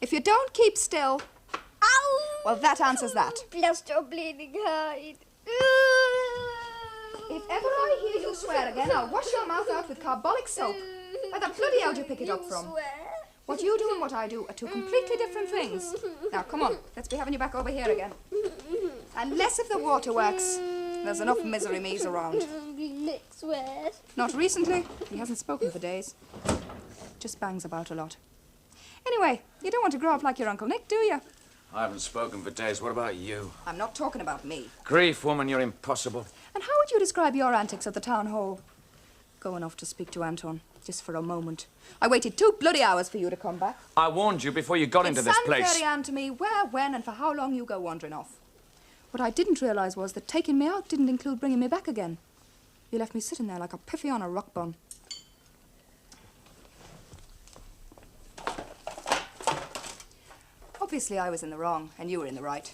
If you don't keep still... Ow! Well, that answers that. Bless your bleeding hide. If ever I hear you swear again, I'll wash your mouth out with carbolic soap. Where the bloody hell do you pick it up from? What you do and what I do are two completely different things. Now, come on, let's be having you back over here again. Unless if the waterworks, there's enough misery me's around. Nick swears. Not recently. He hasn't spoken for days. Just bangs about a lot. Anyway, you don't want to grow up like your Uncle Nick, do you? I haven't spoken for days. What about you? I'm not talking about me. Grief, woman, you're impossible. And how would you describe your antics at the town hall? Going off to speak to Anton, just for a moment. I waited 2 bloody hours for you to come back. I warned you before you got into this place. It's unfair to me where, when, and for how long you go wandering off. What I didn't realise was that taking me out didn't include bringing me back again. You left me sitting there like a piffy on a rock bun. Obviously, I was in the wrong, and you were in the right.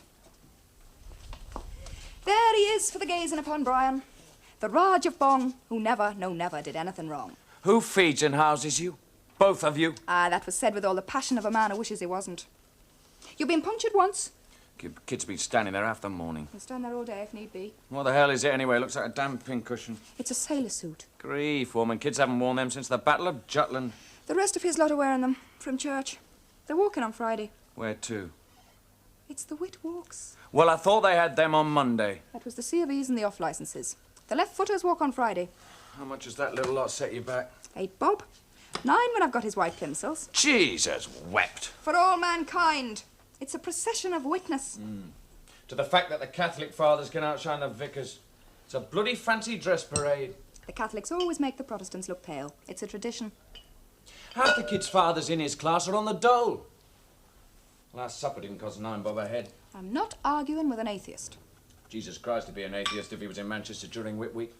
There he is for the gazing upon Brian. The Raj of Bong, who never, no never, did anything wrong. Who feeds and houses you? Both of you? Ah, that was said with all the passion of a man who wishes he wasn't. You've been punctured once. Kid's been standing there half the morning. He'll stand there all day if need be. What the hell is it anyway? Looks like a damn pincushion. It's a sailor suit. Grief, woman. Kids haven't worn them since the Battle of Jutland. The rest of his lot are wearing them, from church. They're walking on Friday. Where to? It's the Wit Walks. Well, I thought they had them on Monday. That was the C of E's and the off licences. The left footers walk on Friday. How much has that little lot set you back? 8 bob. 9 when I've got his white plimsolls. Jesus wept. For all mankind. It's a procession of witness. To the fact that the Catholic fathers can outshine the vicars. It's a bloody fancy dress parade. The Catholics always make the Protestants look pale. It's a tradition. Half the kids' fathers in his class are on the dole. Last supper didn't cost 9 bob a head. I'm not arguing with an atheist. Jesus Christ would be an atheist if he was in Manchester during Whit Week.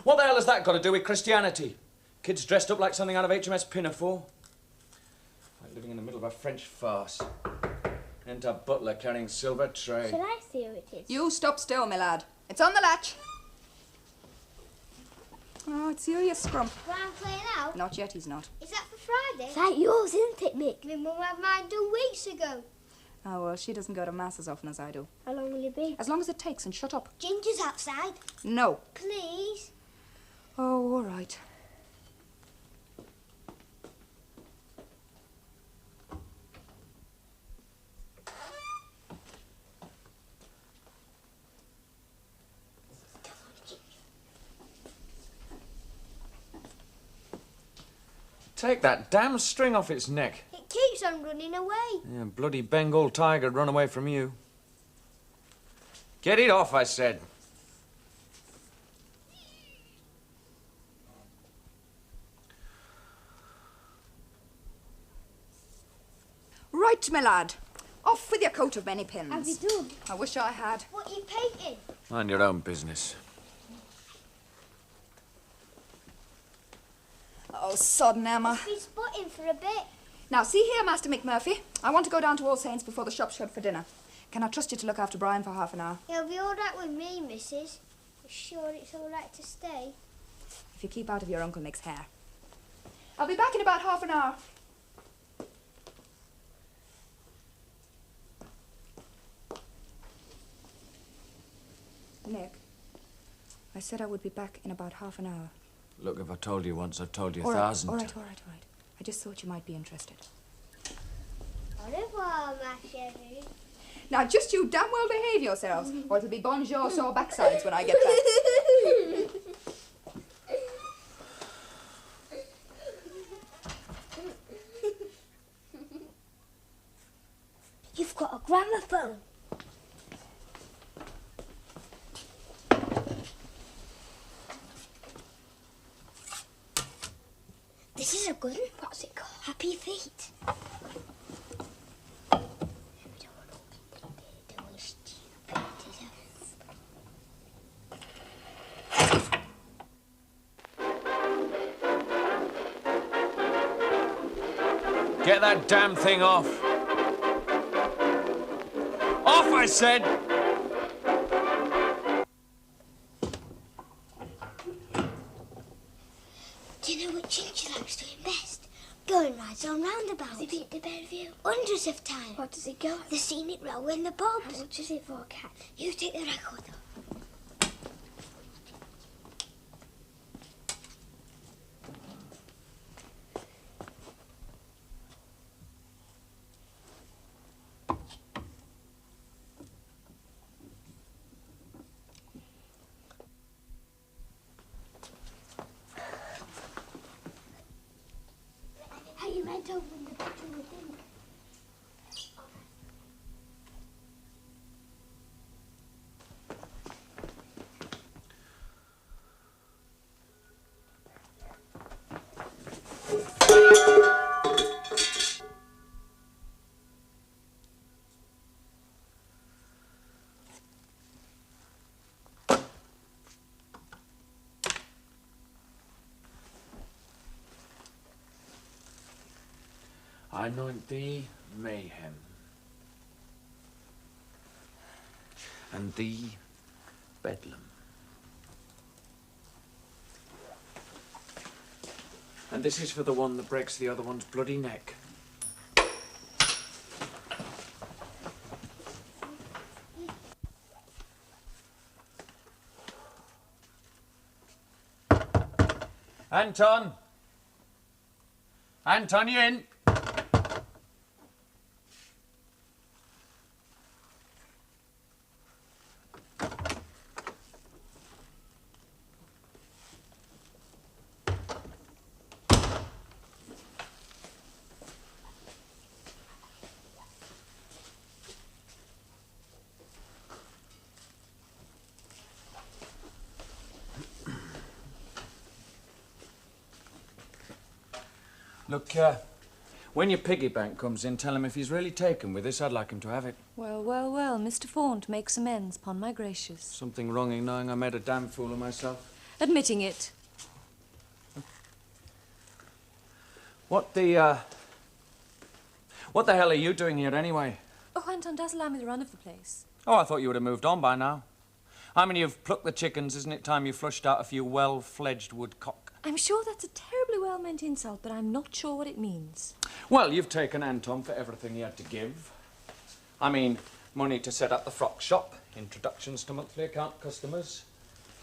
What the hell has that got to do with Christianity? Kids dressed up like something out of HMS Pinafore. Like living in the middle of a French farce. Enter butler carrying silver tray. Shall I see who it is? You stop still, my lad. It's on the latch. Oh, it's you scrump. Brian playing out? Not yet, he's not. Is that for Friday? It's like yours, isn't it, Mick? My mum had mine 2 weeks ago. Oh, well, she doesn't go to mass as often as I do. How long will it be? As long as it takes, and shut up. Ginger's outside. No. Please? Oh, all right. Take that damn string off its neck. It keeps on running away. Yeah, bloody Bengal tiger'd run away from you. Get it off, I said. Right, my lad. Off with your coat of many pins. Have you done? I wish I had. What are you painting? Mind your own business. Oh, sodden Emma. It's been spotting for a bit. Now, see here, Master McMurphy. I want to go down to All Saints before the shop shut for dinner. Can I trust you to look after Brian for half an hour? He'll be all right with me, missus. You sure it's all right to stay? If you keep out of your Uncle Nick's hair. I'll be back in about half an hour. Nick, I said I would be back in about half an hour. Look, if I told you once, I've told you All 1,000. right, all right. I just thought you might be interested. Au revoir, ma chérie. Now, just you damn well behave yourselves, or it'll be bonjour sore backsides when I get back. You've got a gramophone. This is a good one. What's it called? Happy Feet. Get that damn thing off. Off, I said! Do you know what Ginger likes doing best? Going right on roundabout. Has he been to Bellevue? Hundreds of times. What does it go? The scenic row in the pubs. How much is it for, Cat? You take the record, though. You might open the picture within. I anoint thee, mayhem, and thee, bedlam. And this is for the one that breaks the other one's bloody neck. Anton! Anton, you in? Look, when your piggy bank comes in, tell him if he's really taken with this, I'd like him to have it. Well, well, well, Mr. Faunt makes amends, upon my gracious. Something wrong in knowing I made a damn fool of myself. Admitting it. What the hell are you doing here, anyway? Oh, Anton does allow me the run of the place. Oh, I thought you would have moved on by now. I mean, you've plucked the chickens, isn't it time you flushed out a few well-fledged woodcock? I'm sure that's a terribly well-meant insult, but I'm not sure what it means. Well, you've taken Anton for everything he had to give. I mean, money to set up the frock shop, introductions to monthly account customers.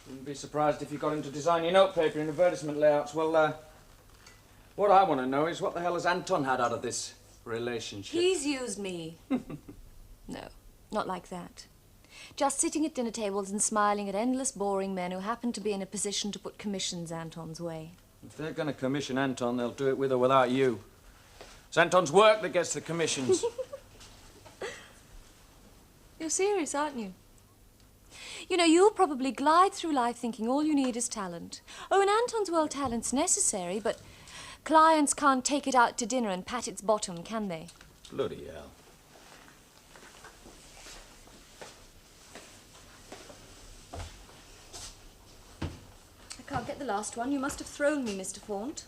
Wouldn't be surprised if you got him to design your notepaper and advertisement layouts. Well, what I want to know is what the hell has Anton had out of this relationship? He's used me. No, not like that. Just sitting at dinner tables and smiling at endless boring men who happen to be in a position to put commissions Anton's way. If they're going to commission Anton, they'll do it with or without you. It's Anton's work that gets the commissions. You're serious, aren't you? You know, you'll probably glide through life thinking all you need is talent. Oh, in Anton's world, talent's necessary, but clients can't take it out to dinner and pat its bottom, can they? Bloody hell. I can't get the last one. You must have thrown me, Mr. Faunt.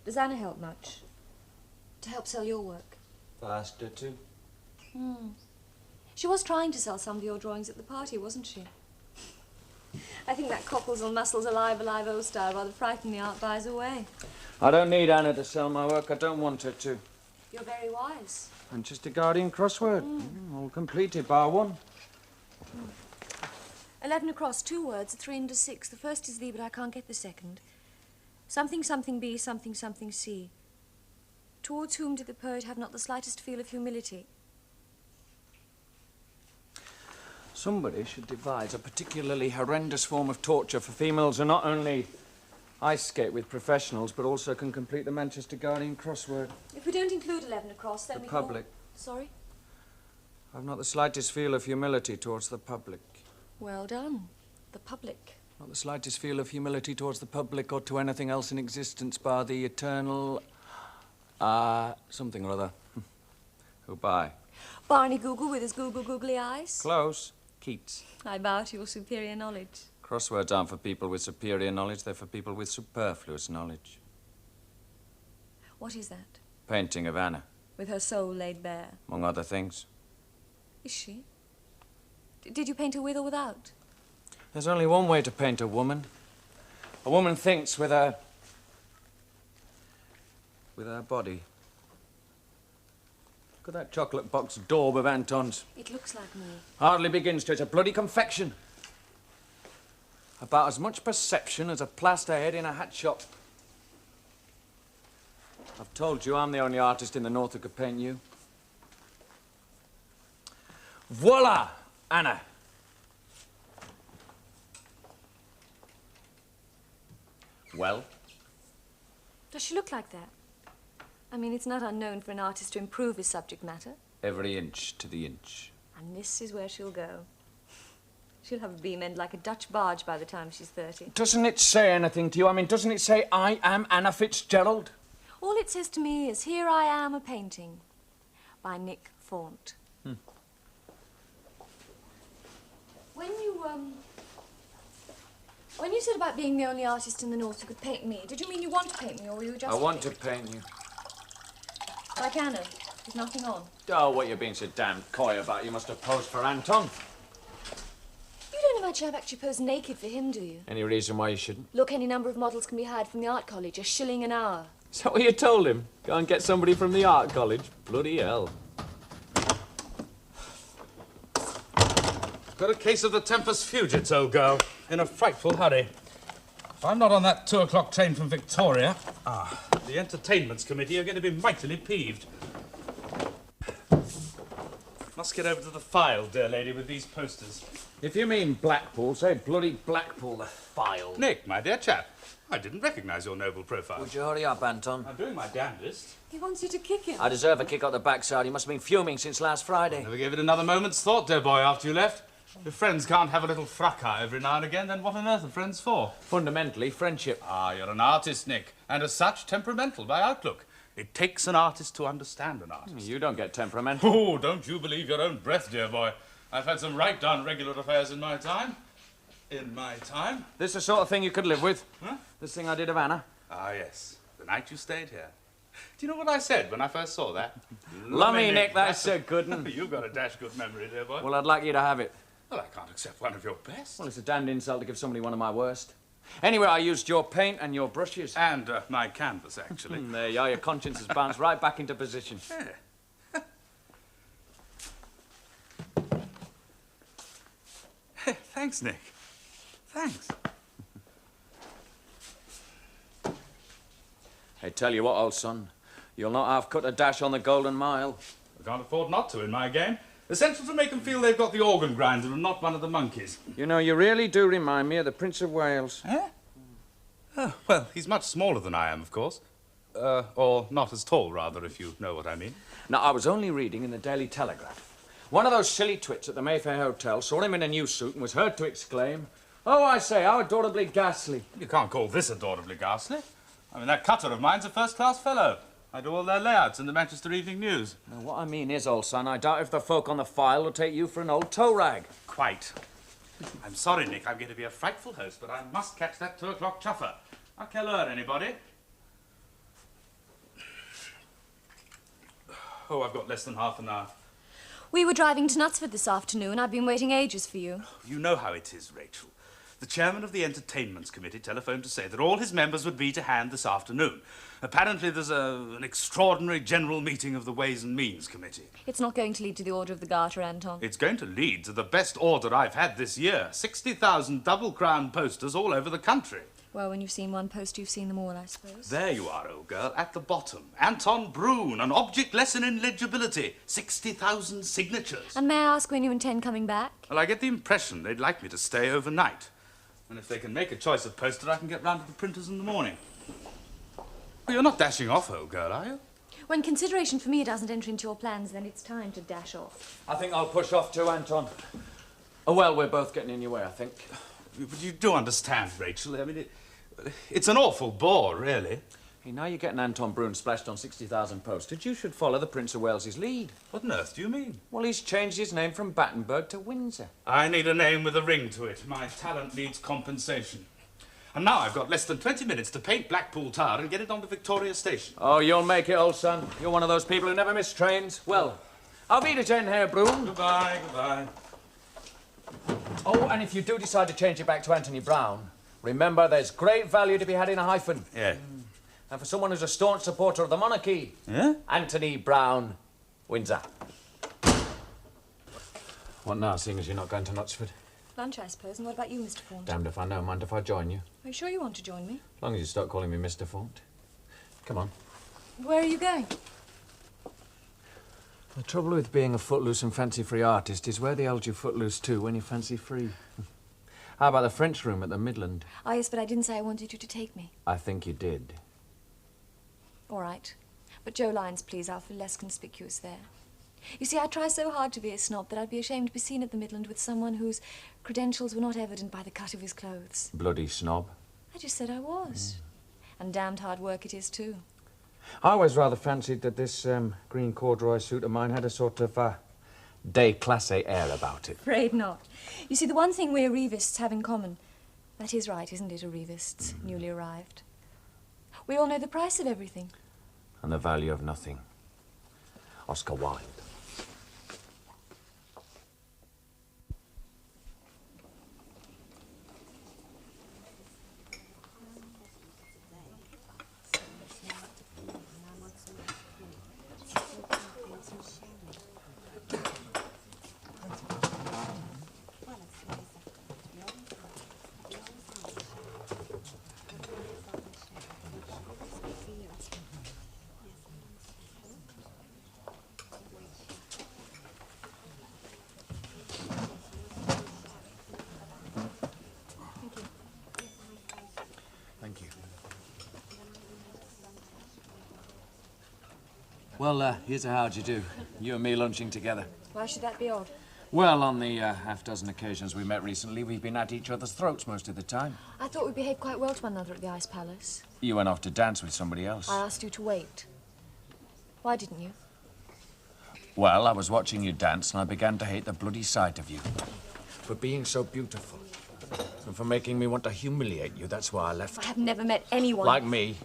Does Anna help much? To help sell your work? Faster too. She was trying to sell some of your drawings at the party, wasn't she? I think that cockles and muscles alive old style rather frightened the art buyers away. I don't need Anna to sell my work. I don't want her to. You're very wise. And just a Guardian crossword. All completed, bar one. 11 across, 2 words, a 3 and a 6. The first is thee, but I can't get the second. Something, something be, something, something see. Towards whom did the poet have not the slightest feel of humility? Somebody should devise a particularly horrendous form of torture for females who not only ice skate with professionals, but also can complete the Manchester Guardian crossword. If we don't include 11 across, then The we public. Sorry? I've not the slightest feel of humility towards the public. Well done. The public. Not the slightest feel of humility towards the public or to anything else in existence bar the eternal... something or other. Who by? Barney Google with his googly eyes. Close. Keats. I bow to your superior knowledge. Crosswords aren't for people with superior knowledge, they're for people with superfluous knowledge. What is that? Painting of Anna. With her soul laid bare. Among other things. Is she? Did you paint her with or without? There's only one way to paint a woman. A woman thinks with her body. Look at that chocolate box daub of Anton's. It looks like me. Hardly begins to. It's a bloody confection. About as much perception as a plaster head in a hat shop. I've told you I'm the only artist in the north who could paint you. Voila, Anna. Well? Does she look like that? I mean, it's not unknown for an artist to improve his subject matter. Every inch to the inch. And this is where she'll go. She'll have a beam end like a Dutch barge by the time she's 30. Doesn't it say anything to you? I mean, doesn't it say, I am Anna Fitzgerald? All it says to me is, here I am, a painting by Nick Faunt. When you said about being the only artist in the north who could paint me, did you mean you want to paint me, or were you just... I want to paint you. Like Anna, with nothing on. Oh, what you're being so damned coy about. You must have posed for Anton. You don't imagine I've actually posed naked for him, do you? Any reason why you shouldn't? Look, any number of models can be hired from the art college, $1 an hour. Is that what you told him? Go and get somebody from the art college? Bloody hell. Got a case of the Tempest Fugits, old girl. In a frightful hurry. If I'm not on that 2 o'clock train from Victoria, the Entertainments Committee are going to be mightily peeved. Must get over to the file, dear lady, with these posters. If you mean Blackpool, say bloody Blackpool, the file. Nick, my dear chap, I didn't recognise your noble profile. Would you hurry up, Anton? I'm doing my damnedest. He wants you to kick him. I deserve a kick on the backside. He must have been fuming since last Friday. Never gave it another moment's thought, dear boy, after you left. If friends can't have a little fracas every now and again, then what on earth are friends for? Fundamentally, friendship. Ah, you're an artist, Nick, and as such, temperamental by outlook. It takes an artist to understand an artist. You don't get temperamental. Oh, don't you believe your own breath, dear boy. I've had some right down regular affairs in my time. In my time. This the sort of thing you could live with? Huh? This thing I did of Anna? Ah, yes. The night you stayed here. Do you know what I said when I first saw that? Lummy, Nick, that's a good one. You've got a dash good memory, dear boy. Well, I'd like you to have it. Well, I can't accept one of your best. Well, it's a damned insult to give somebody one of my worst. Anyway, I used your paint and your brushes. And my canvas, actually. There you are, your conscience has bounced right back into position. Yeah. Thanks, Nick. Thanks. Hey, tell you what, old son, you'll not half cut a dash on the Golden Mile. I can't afford not to in my game. Essential to make them feel they've got the organ grinder and not one of the monkeys. You know, you really do remind me of the Prince of Wales. Eh? Oh, well, he's much smaller than I am, of course. Or not as tall, rather, if you know what I mean. Now, I was only reading in the Daily Telegraph. One of those silly twits at the Mayfair Hotel saw him in a new suit and was heard to exclaim, "Oh, I say, how adorably ghastly." You can't call this adorably ghastly. I mean, that cutter of mine's a first-class fellow. I do all their layouts in the Manchester Evening News. Now, what I mean is, old son, I doubt if the folk on the file will take you for an old tow rag. Quite. I'm sorry, Nick, I'm going to be a frightful host, but I must catch that 2 o'clock chuffer. À quelle heure, anybody? Oh, I've got less than half an hour. We were driving to Knutsford this afternoon. I've been waiting ages for you. You know how it is, Rachel. The chairman of the Entertainments Committee telephoned to say that all his members would be to hand this afternoon. Apparently there's an extraordinary general meeting of the Ways and Means Committee. It's not going to lead to the Order of the Garter, Anton. It's going to lead to the best order I've had this year. 60,000 double-crown posters all over the country. Well, when you've seen one poster, you've seen them all, I suppose. There you are, old girl, at the bottom. Anton Brune, an object lesson in legibility. 60,000 signatures. And may I ask when you intend coming back? Well, I get the impression they'd like me to stay overnight. And if they can make a choice of poster, I can get round to the printers in the morning. Well, you're not dashing off, old girl, are you? When consideration for me doesn't enter into your plans, then it's time to dash off. I think I'll push off too, Anton. Oh, well, we're both getting in your way, I think. But you do understand, Rachel. I mean, it's an awful bore, really. Hey, now you're getting Anton Brune splashed on 60,000 posters. You should follow the Prince of Wales's lead. What on earth do you mean? Well, he's changed his name from Battenberg to Windsor. I need a name with a ring to it. My talent needs compensation. And now I've got less than 20 minutes to paint Blackpool Tower and get it onto Victoria Station. Oh, you'll make it, old son. You're one of those people who never miss trains. Well, I'll be to Herr Brune. Goodbye, goodbye. Oh, and if you do decide to change it back to Anthony Brown, Remember, there's great value to be had in a hyphen. Yeah. And for someone who's a staunch supporter of the monarchy, Yeah? Anthony Brown, Windsor. What now, seeing as you're not going to Knutsford? Lunch, I suppose. And what about you, Mr. Faunt? Damned if I know. Mind if I join you? Are you sure you want to join me? As long as you stop calling me Mr. Faunt. Come on. Where are you going? The trouble with being a footloose and fancy-free artist is where they hold you footloose too when you're fancy-free. How about the French room at the Midland? Ah, yes, but I didn't say I wanted you to take me. I think you did. All right. But Joe Lyons, please, I'll feel less conspicuous there. You see, I try so hard to be a snob that I'd be ashamed to be seen at the Midland with someone whose credentials were not evident by the cut of his clothes. Bloody snob. I just said I was. And damned hard work it is, too. I always rather fancied that this green corduroy suit of mine had a sort of déclassé air about it. Afraid not. You see, the one thing we Revists have in common, that is right, isn't it, a Revists, newly arrived? We all know the price of everything. And the value of nothing. Oscar Wilde. Thank you. Well, here's a how'd you do. You and me lunching together. Why should that be odd? Well, on the half-dozen occasions we met recently, we've been at each other's throats most of the time. I thought we behaved quite well to one another at the Ice Palace. You went off to dance with somebody else. I asked you to wait. Why didn't you? Well, I was watching you dance and I began to hate the bloody sight of you. For being so beautiful. And for making me want to humiliate you, that's why I left. I have never met anyone... Like me.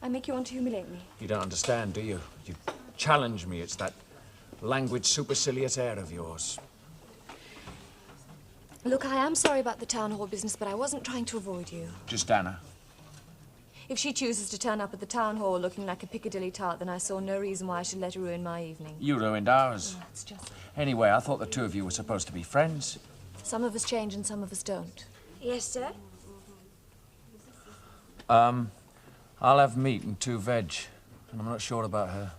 I make you want to humiliate me. You don't understand, do you? You challenge me. It's that languid, supercilious air of yours. Look, I am sorry about the town hall business, but I wasn't trying to avoid you. Just Anna. If she chooses to turn up at the town hall looking like a Piccadilly tart, then I saw no reason why I should let her ruin my evening. You ruined ours. Oh, it's just... Anyway, I thought the two of you were supposed to be friends. Some of us change and some of us don't. Yes, sir? I'll have meat and 2 veg. And I'm not sure about her.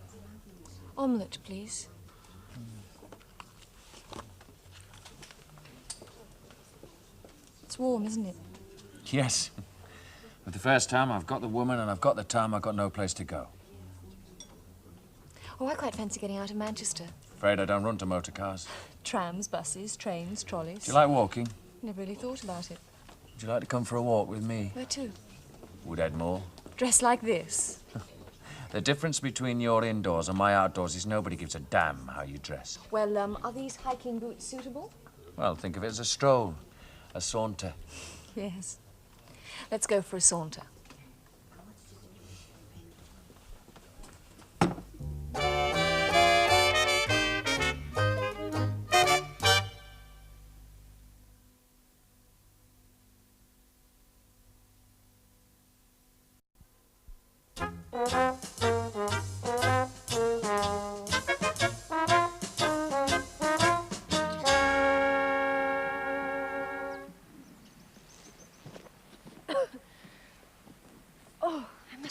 Omelette, please. It's warm, isn't it? Yes. For the first time, I've got the woman and I've got the time, I've got no place to go. Oh, I quite fancy getting out of Manchester. Afraid I don't run to motor cars. Trams, buses, trains, trolleys. Do you like walking? Never really thought about it. Would you like to come for a walk with me? Where to? Woodheadmore. Dressed like this? The difference between your indoors and my outdoors is nobody gives a damn how you dress. Well, are these hiking boots suitable? Well, think of it as a stroll, a saunter. Yes. Let's go for a saunter.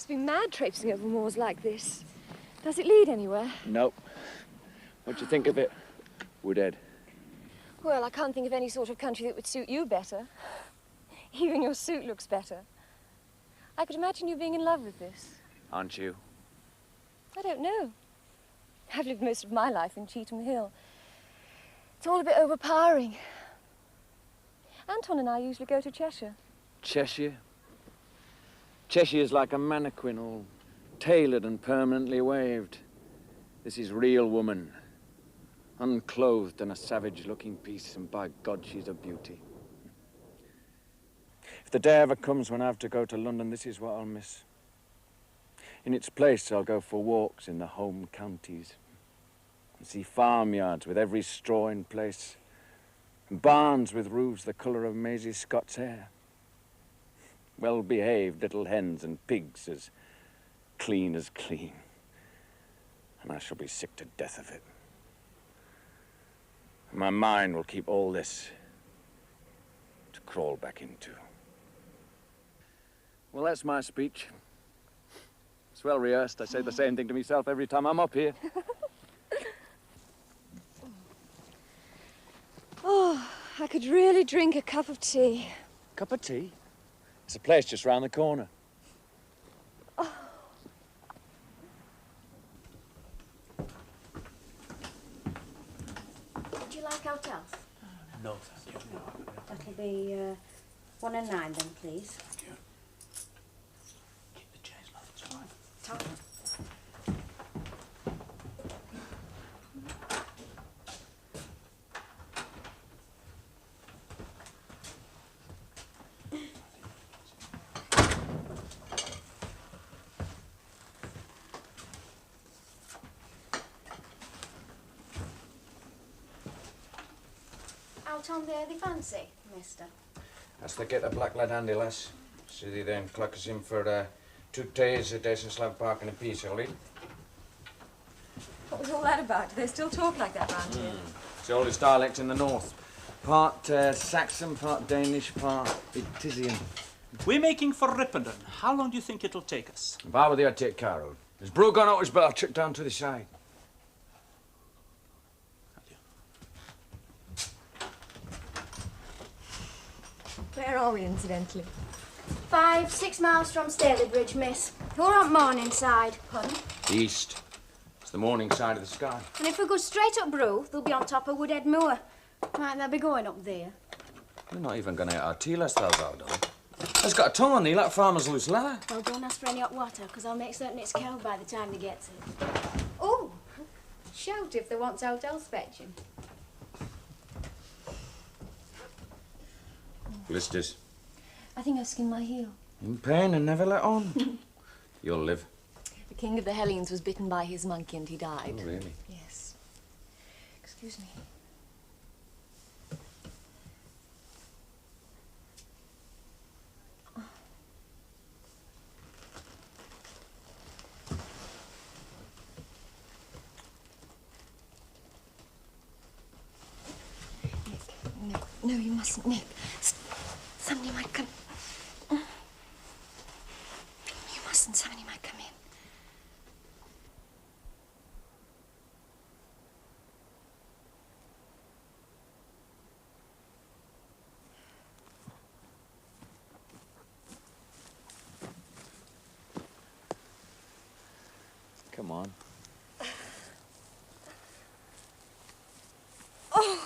Be mad traipsing over moors like this. Does it lead anywhere? Nope. What do you think of it, Woodhead? Well, I can't think of any sort of country that would suit you better. Even your suit looks better. I could imagine you being in love with this. Aren't you? I don't know. I've lived most of my life in Cheetham Hill. It's all a bit overpowering. Anton and I usually go to Cheshire. Cheshire? Cheshire's like a mannequin, all tailored and permanently waved. This is real woman, unclothed and a savage-looking piece, and by God, she's a beauty. If the day ever comes when I have to go to London, this is what I'll miss. In its place, I'll go for walks in the home counties and see farmyards with every straw in place, Barns with roofs the colour of Maisie Scott's hair. Well-behaved little hens and pigs as clean as clean. And I shall be sick to death of it. My mind will keep all this to crawl back into. Well, that's my speech. It's well rehearsed. I say the same thing to myself every time I'm up here. Oh, I could really drink a cup of tea. Cup of tea? It's a place just round the corner. Oh. Would you like hotels? No, thank you. That'll be 1 and 9 then, please. Thank you. Keep the change, love. It's fine. Tom. Out on the fancy, mister? That's the get the black lad handy, lass. See thee then clock us in for 2 days, a decent slab park and a piece, will he? What was all that about? Do they still talk like that round here? It's the oldest dialect in the north. Part Saxon, part Danish, part Itisian. We're making for Ripponden. How long do you think it'll take us? If I were thee, I'd take Carol. There's brew gone out, but I'll chuck down to the side. Where are we, incidentally? 5, 6 miles from Stalybridge, miss. You're on Morningside. Pardon? East. It's the morning side of the sky. And if we go straight up Brew, they'll be on top of Woodhead Moor. Might they be going up there? We're not even going to eat our tea last hours out, darling. It's got a tongue on thee like farmer's loose leather. Well, don't ask for any hot water, because I'll make certain it's cold by the time they get it. Oh, shout if they want hotel fetching. Blisters. I think I skinned my heel. In pain and never let on. You'll live. The king of the Hellenes was bitten by his monkey and he died. Oh, really? Yes. Excuse me. Nick, no, you mustn't, Nick. Somebody might come. You mustn't. Somebody might come in. Come on. Oh!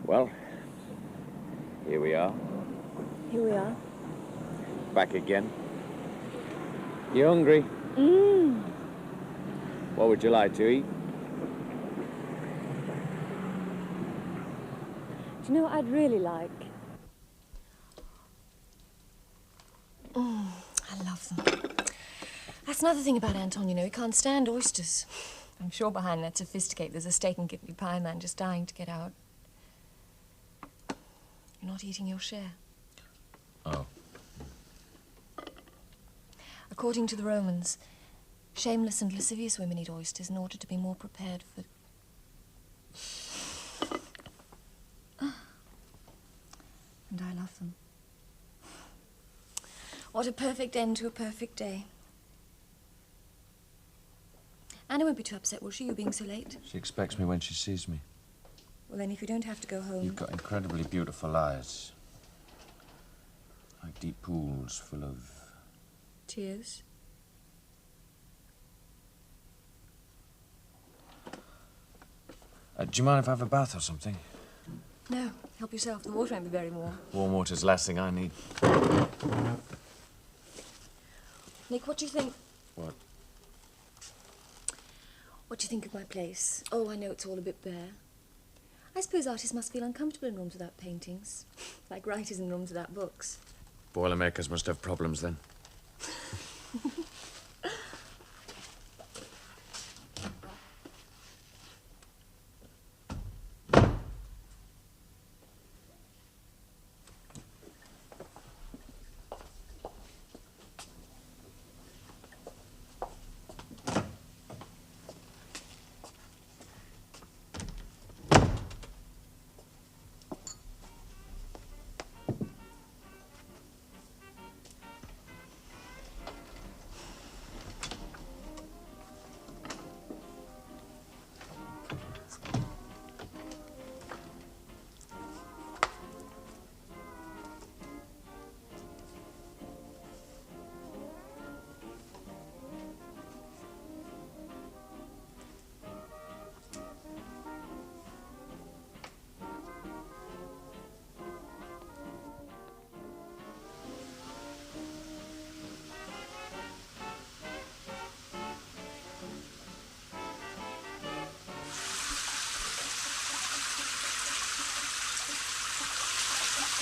Well, here we are. Here we are. Back again. You hungry? What would you like to eat? Do you know what I'd really like? I love them. That's another thing about Anton, you know, he can't stand oysters. I'm sure behind that sophisticate there's a steak and kidney pie man just dying to get out. You're not eating your share. Oh. According to the Romans, shameless and lascivious women eat oysters in order to be more prepared for... And I love them. What a perfect end to a perfect day. Anna won't be too upset, will she, you being so late? She expects me when she sees me. Well, then, if you don't have to go home... You've got incredibly beautiful eyes. Like deep pools full of... Tears? do you mind if I have a bath or something? No, help yourself. The water won't be very warm. Warm water's the last thing I need. Nick, what do you think? What? What do you think of my place? Oh, I know it's all a bit bare. I suppose artists must feel uncomfortable in rooms without paintings. Like writers in rooms without books. Boilermakers must have problems then.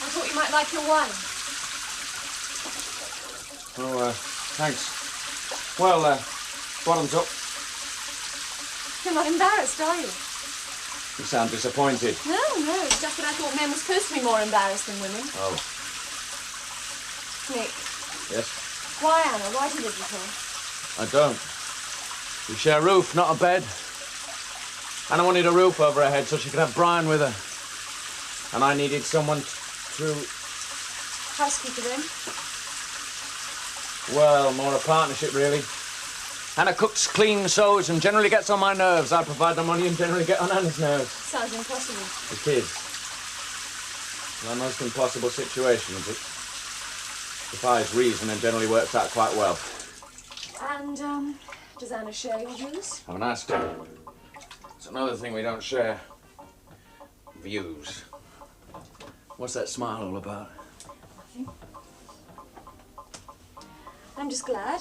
I thought you might like your wine. Oh, thanks. Well, bottoms up. You're not embarrassed, are you? You sound disappointed. No, it's just that I thought men were supposed to be more embarrassed than women. Oh. Nick. Yes? Why, Anna? Why do you live with her? I don't. We share a roof, not a bed. Anna wanted a roof over her head so she could have Brian with her. And I needed someone to... Housekeeper, then? Well, more a partnership, really. Anna cooks, cleans, sews, and generally gets on my nerves. I provide the money and generally get on Anna's nerves. Sounds impossible. It is. My most impossible situation, but defies reason and generally works out quite well. And, does Anna share your views? Haven't asked her. It's another thing we don't share. Views. What's that smile all about? Nothing. I'm just glad.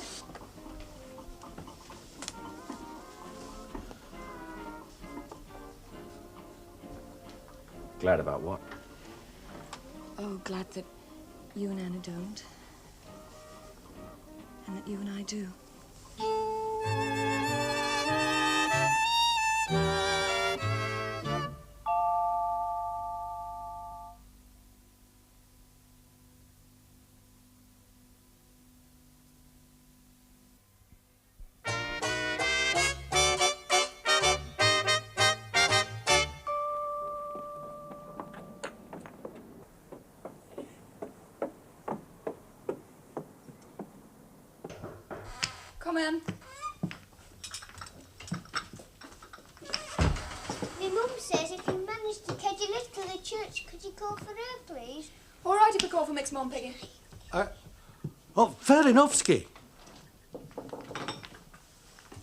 Glad about what? Oh, glad that you and Anna don't. And that you and I do. Come in. My mum says if you manage to catch a lift to the church, could you call for her, please? All right, if we call for Mick's mum, Peggy. Oh, fair enough, Ski.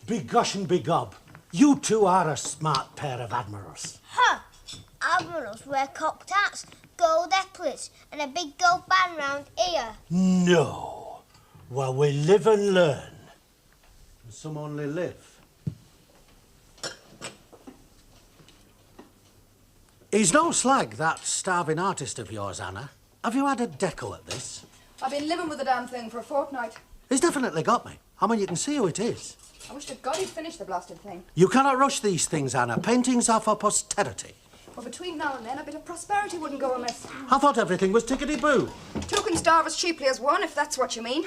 Big gosh and big gob. You two are a smart pair of admirals. Ha! Admiral. girls wear cocked hats, gold epaulets, and a big gold band round here. No. Well, we live and learn. And some only live. He's no slag, that starving artist of yours, Anna. Have you had a deco at this? I've been living with the damn thing for a fortnight. He's definitely got me. I mean, you can see who it is. I wish to God he'd finished the blasted thing. You cannot rush these things, Anna. Paintings are for posterity. Well, between now and then, a bit of prosperity wouldn't go amiss. I thought everything was tickety-boo. Two can starve as cheaply as one, if that's what you mean.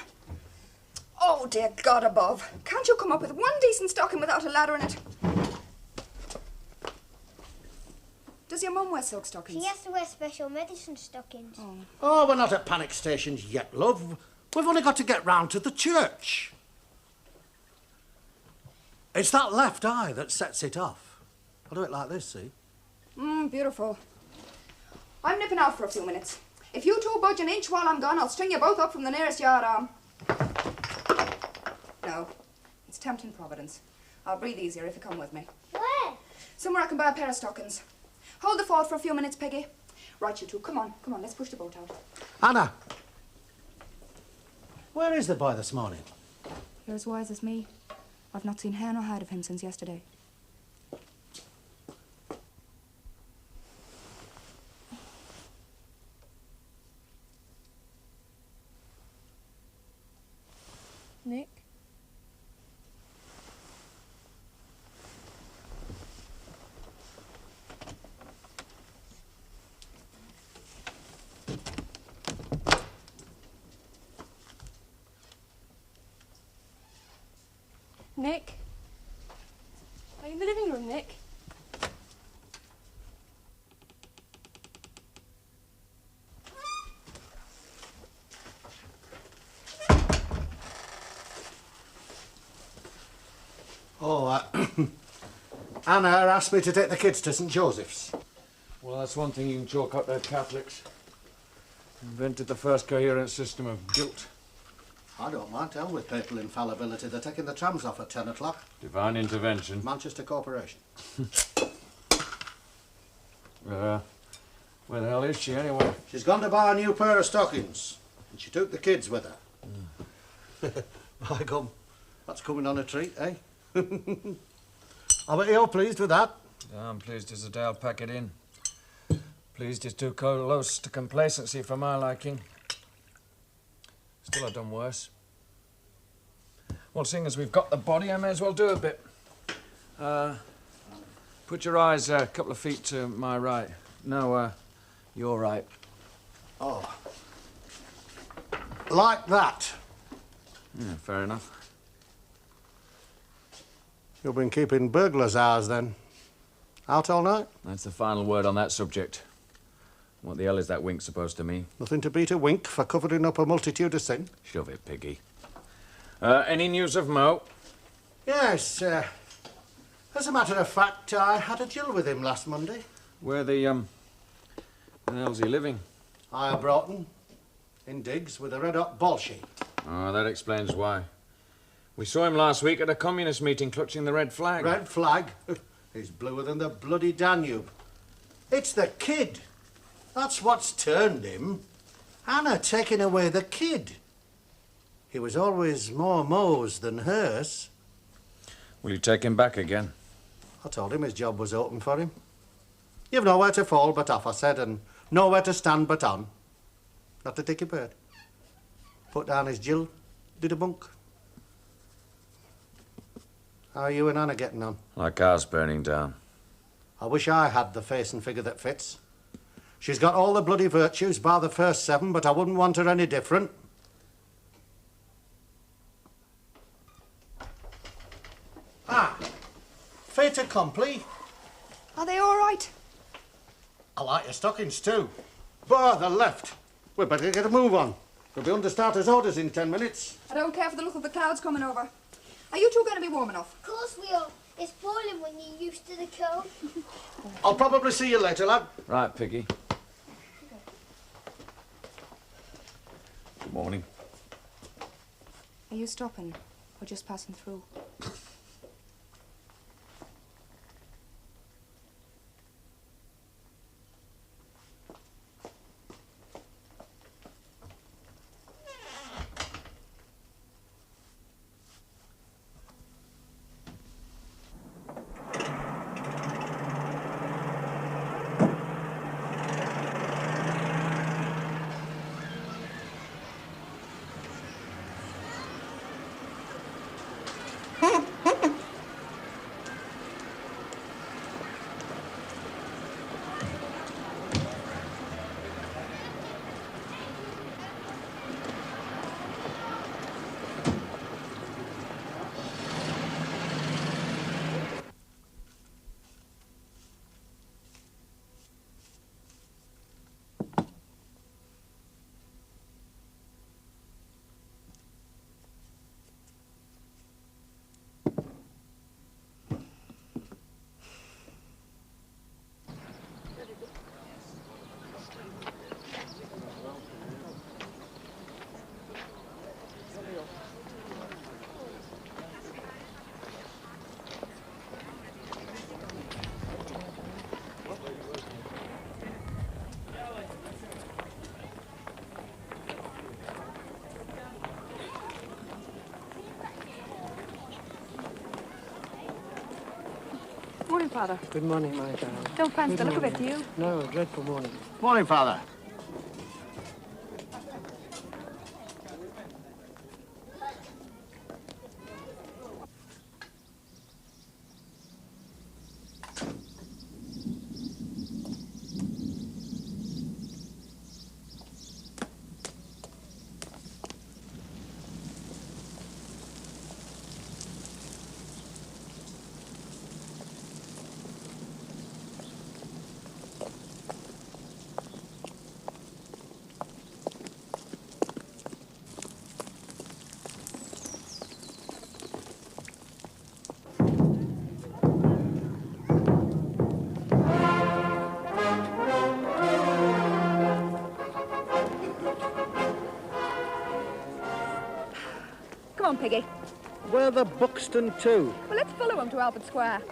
Oh, dear God above. Can't you come up with one decent stocking without a ladder in it? Does your mum wear silk stockings? She has to wear special medicine stockings. Oh, we're not at panic stations yet, love. We've only got to get round to the church. It's that left eye that sets it off. I'll do it like this, see? Beautiful. I'm nipping out for a few minutes. If you two budge an inch while I'm gone, I'll string you both up from the nearest yard arm. No, it's tempting Providence. I'll breathe easier if you come with me. Where? Somewhere I can buy a pair of stockings. Hold the fort for a few minutes, Peggy. Right, you two, come on, let's push the boat out. Anna! Where is the boy this morning? You're as wise as me. I've not seen hair nor hide of him since yesterday. Nick? Nick? Are you in the living room, Nick? Oh, Anna asked me to take the kids to St. Joseph's. Well, that's one thing you can chalk up, they're Catholics. Invented the first coherent system of guilt. I don't mind telling with papal infallibility. They're taking the trams off at 10 o'clock. Divine intervention. Manchester Corporation. Where the hell is she, anyway? She's gone to buy a new pair of stockings. And she took the kids with her. By gum, that's coming on a treat, eh? I bet you're pleased with that. Yeah, I'm pleased as the day I'll pack it in. Pleased it's too close to complacency for my liking. Still, I've done worse. Well, seeing as we've got the body, I may as well do a bit. Put your eyes a couple of feet to my right. No, your right. Oh. Like that. Yeah, fair enough. You've been keeping burglars' hours, then? Out all night? That's the final word on that subject. What the hell is that wink supposed to mean? Nothing to beat a wink for covering up a multitude of sin. Shove it, Piggy. Any news of Mo? Yes, as a matter of fact, I had a Jill with him last Monday. Where the hell's he living? I brought him in digs with a red-hot ball sheet. Oh, that explains why. We saw him last week at a communist meeting clutching the red flag. Red flag? He's bluer than the bloody Danube. It's the kid. That's what's turned him. Anna taking away the kid. He was always more Mo's than hers. Will you take him back again? I told him his job was open for him. You've nowhere to fall but off, I said, and nowhere to stand but on. Not a dicky bird. Put down his Jill, did a bunk. How are you and Anna getting on? Like ours burning down. I wish I had the face and figure that fits. She's got all the bloody virtues, bar the first 7, but I wouldn't want her any different. Ah, fait accompli. Are they all right? I like your stockings too. Bar the left. We'd better get a move on. We'll be under starter's orders in 10 minutes. I don't care for the look of the clouds coming over. Are you two going to be warm enough? Of course we are. It's boiling when you're used to the cold. I'll probably see you later, lad. Right, Piggy. Good morning. Are you stopping or just passing through? Father. Good morning, my darling. Don't fancy the Good look of it, do morning. you? No, a dreadful morning. Morning, Father. Come on, Piggy. Where the Buxton to? Well, let's follow him to Albert Square.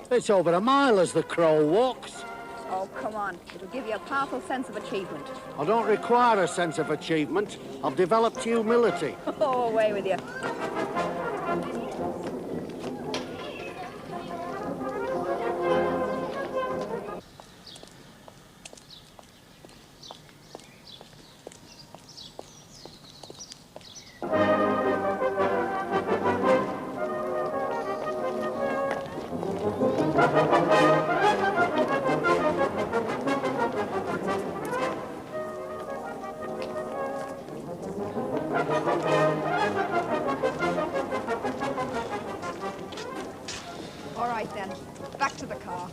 It's over a mile as the crow walks. Oh, come on. It'll give you a powerful sense of achievement. I don't require a sense of achievement. I've developed humility. Oh, away with you. All right, then. Back to the car.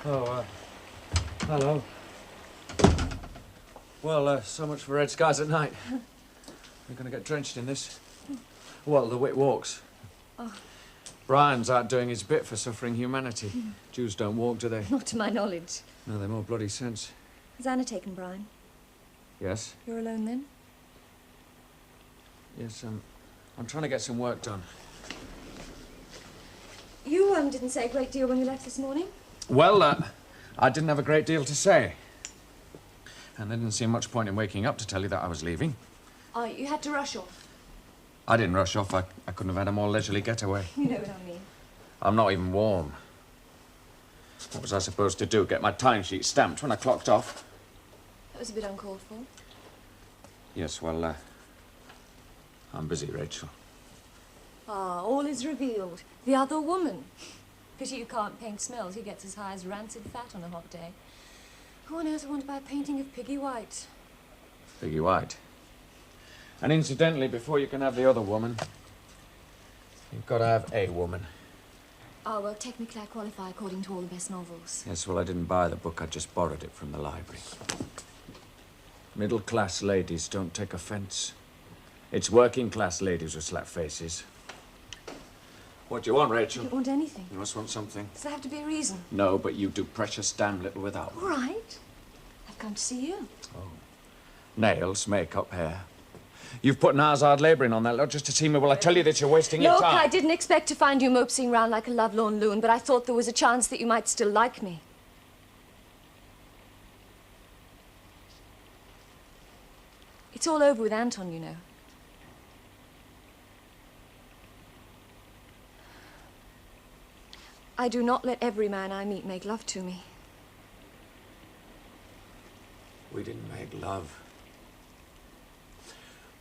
Oh, hello. Well, so much for red skies at night. We're going to get drenched in this. Well, the wit walks. Oh. Brian's out doing his bit for suffering humanity. Jews don't walk, do they? Not to my knowledge. No, they're more bloody sense. Has Anna taken Brian? Yes? You're alone then? Yes, I'm trying to get some work done. You didn't say a great deal when you left this morning. Well, I didn't have a great deal to say. And there didn't seem much point in waking up to tell you that I was leaving. Oh, you had to rush off. I didn't rush off. I couldn't have had a more leisurely getaway. You know what I mean. I'm not even warm. What was I supposed to do? Get my timesheet stamped when I clocked off? That was a bit uncalled for. Yes, well, I'm busy, Rachel. Ah, all is revealed. The other woman. Pity you can't paint smells. He gets as high as rancid fat on a hot day. Who on earth would want to buy a painting of Piggy White? Piggy White. And incidentally, before you can have the other woman, you've got to have a woman. Oh, well, technically I qualify according to all the best novels. Yes, well, I didn't buy the book. I just borrowed it from the library. Middle-class ladies don't take offence. It's working-class ladies with slap faces. What do you want, Rachel? I don't want anything. You must want something. Does there have to be a reason? No, but you do precious damn little without one. All right. I've come to see you. Oh. Nails, makeup, hair. You've put an hour's hard labouring on that lot just to see me. Well, I tell you that you're wasting your Look, time. I didn't expect to find you mopsing round like a lovelorn loon, but I thought there was a chance that you might still like me. It's all over with Anton, you know. I do not let every man I meet make love to me. We didn't make love.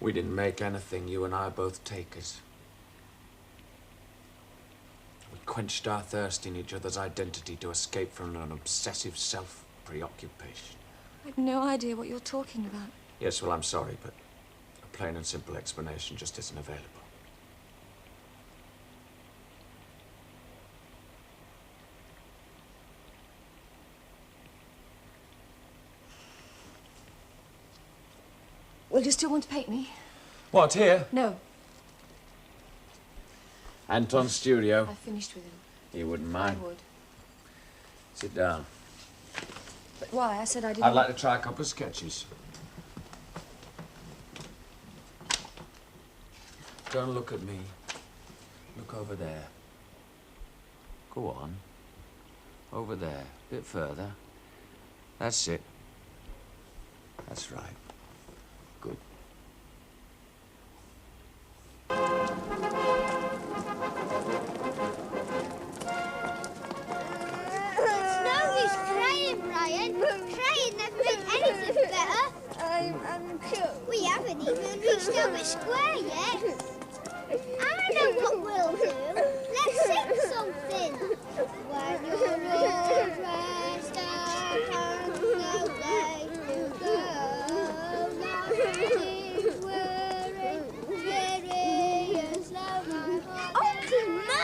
We didn't make anything. You and I are both takers. We quenched our thirst in each other's identity to escape from an obsessive self-preoccupation. I've no idea what you're talking about. Yes, well, I'm sorry, but a plain and simple explanation just isn't available. Well, do you still want to paint me? What, here? No. Anton's studio. I finished with him. You wouldn't I mind. would. Sit down. But why? I said I didn't... I'd like to try a couple of sketches. Don't look at me. Look over there. Go on. Over there. A bit further. That's it. That's right. Good. It's no use crying, Brian. Crying never make anything better. I'm cool. We haven't even reached our square yet. I know what we'll do. Let's sing something. When you're all dressed up and no way to go, nobody's wearing serious love. Uncle Mo!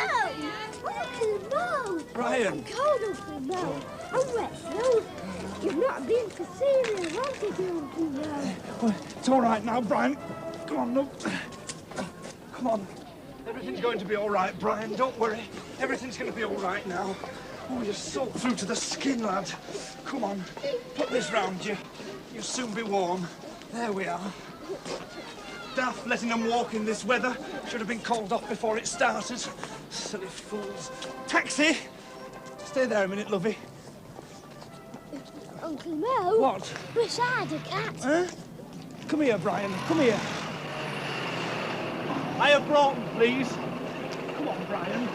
Uncle Mo! Brian! I'm cold, Uncle Mo. I'm wet through. You've not been for serious, have you, Uncle Mo? Well, it's all right now, Brian. Come on, look. Come on. Everything's going to be all right, Brian. Don't worry. Everything's going to be all right now. Oh, you're soaked through to the skin, lad. Come on. Put this round you. You'll soon be warm. There we are. Daft letting them walk in this weather. Should have been called off before it started. Silly fools. Taxi! Stay there a minute, lovey. Uncle Mo? What? Wish I had a cat. Huh? Come here, Brian. Come here. I have Broughton, please. Come on, Brian.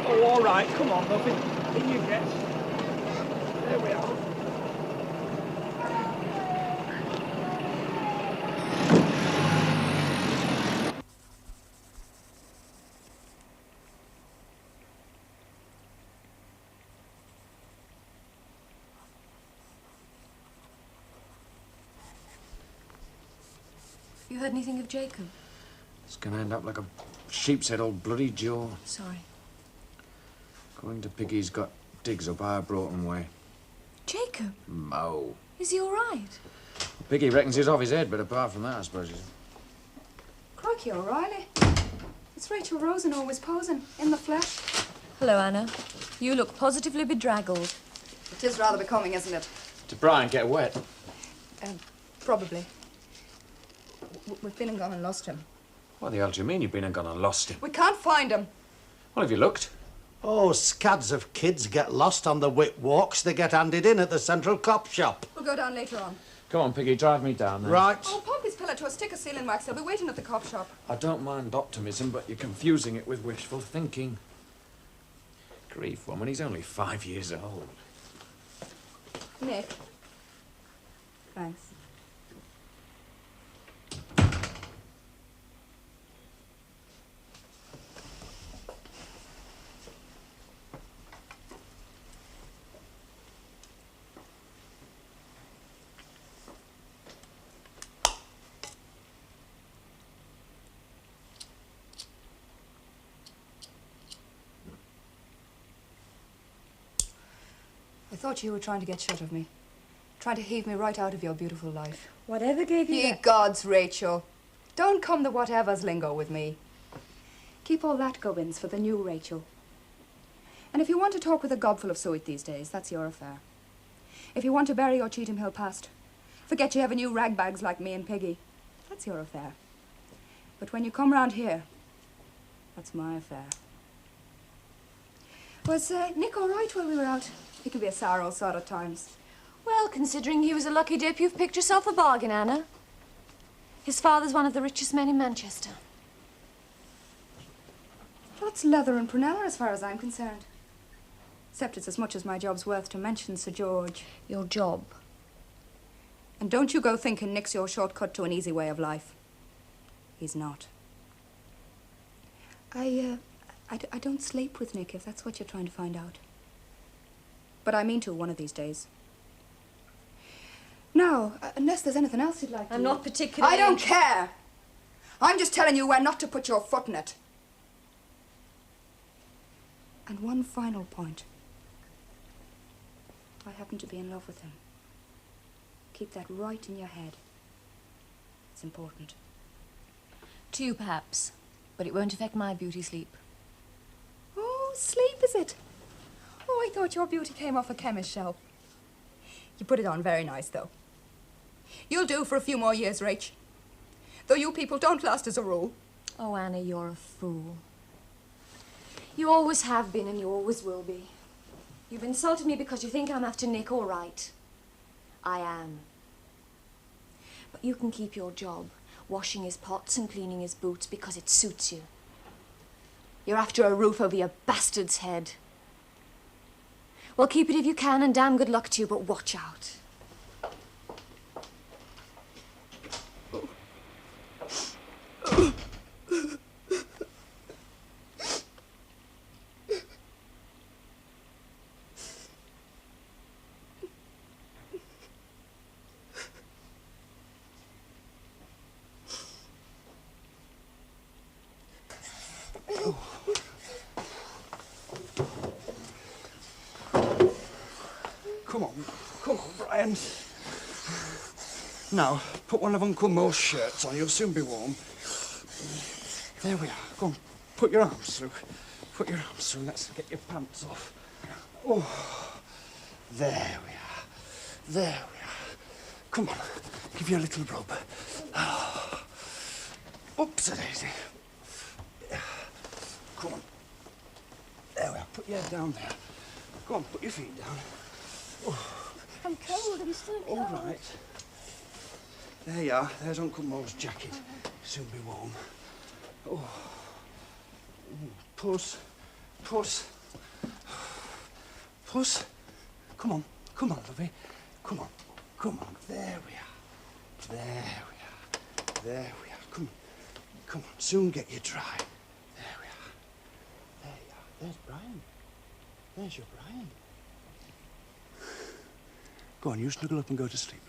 Oh, all right. Come on, lovey. In you get. There we are. You heard anything of Jacob? It's gonna end up like a sheep's head old bloody jaw. Sorry. According to Piggy's got digs up our Broughton way. Jacob? Mo. Is he all right? Piggy reckons he's off his head, but apart from that, I suppose he's... Crikey, O'Reilly. It's Rachel Rosen always posing, in the flesh. Hello, Anna. You look positively bedraggled. It is rather becoming, isn't it? Did Brian get wet? Probably. We've been and gone and lost him. What the hell do you mean you've been and gone and lost him? We can't find him. Well, have you looked? Oh, scads of kids get lost on the Whit walks. They get handed in at the Central Cop Shop. We'll go down later on. Come on, Piggy, drive me down then. Right. Oh, pump his pillow to a stick of sealing wax. They'll be waiting at the cop shop. I don't mind optimism, but you're confusing it with wishful thinking. Grief, woman, he's only 5 years old. Nick. Thanks. I thought you were trying to get shut of me. Trying to heave me right out of your beautiful life. Whatever gave you Ye that? gods, Rachel. Don't come the whatevers lingo with me. Keep all that gubbins for the new Rachel. And if you want to talk with a gobful of suet these days, that's your affair. If you want to bury your Cheetham Hill past, forget you have a new ragbags like me and Piggy. That's your affair. But when you come round here, that's my affair. Was Nick all right while we were out? He can be a sour old sod at times. Well, considering he was a lucky dip, you've picked yourself a bargain, Anna. His father's one of the richest men in Manchester. Lots leather in Prunella as far as I'm concerned. Except it's as much as my job's worth to mention Sir George. Your job. And don't you go thinking Nick's your shortcut to an easy way of life. He's not. I don't sleep with Nick, if that's what you're trying to find out. But I mean to one of these days. Now, unless there's anything else you'd like to I'm know. not particularly... I don't care! I'm just telling you where not to put your foot in it. And one final point. I happen to be in love with him. Keep that right in your head. It's important. To you, perhaps, but it won't affect my beauty sleep. Oh, sleep, is it? Oh, I thought your beauty came off a chemist shelf. You put it on very nice, though. You'll do for a few more years, Rach. Though you people don't last as a rule. Oh, Anna, you're a fool. You always have been and you always will be. You've insulted me because you think I'm after Nick, all right. I am. But you can keep your job, washing his pots and cleaning his boots because it suits you. You're after a roof over your bastard's head. Well, keep it if you can, and damn good luck to you, but watch out. Come on, Brian. Now, put one of Uncle Mo's shirts on, you'll soon be warm. There we are. Go on, put your arms through. Put your arms through, let's get your pants off. Oh, there we are. There we are. Come on, give you a little rub. Oh. Oops-a-daisy. Come on. There we are, put your head down there. Go on, put your feet down. Oh. I'm cold, I'm still cold. All right. There you are. There's Uncle Mo's jacket. Soon be warm. Oh. Puss. Puss. Puss. Come on, lovey. Come on. There we are. There we are. Come on. Soon get you dry. There we are. There you are. There's Brian. There's your Brian. Go on, you snuggle up and go to sleep.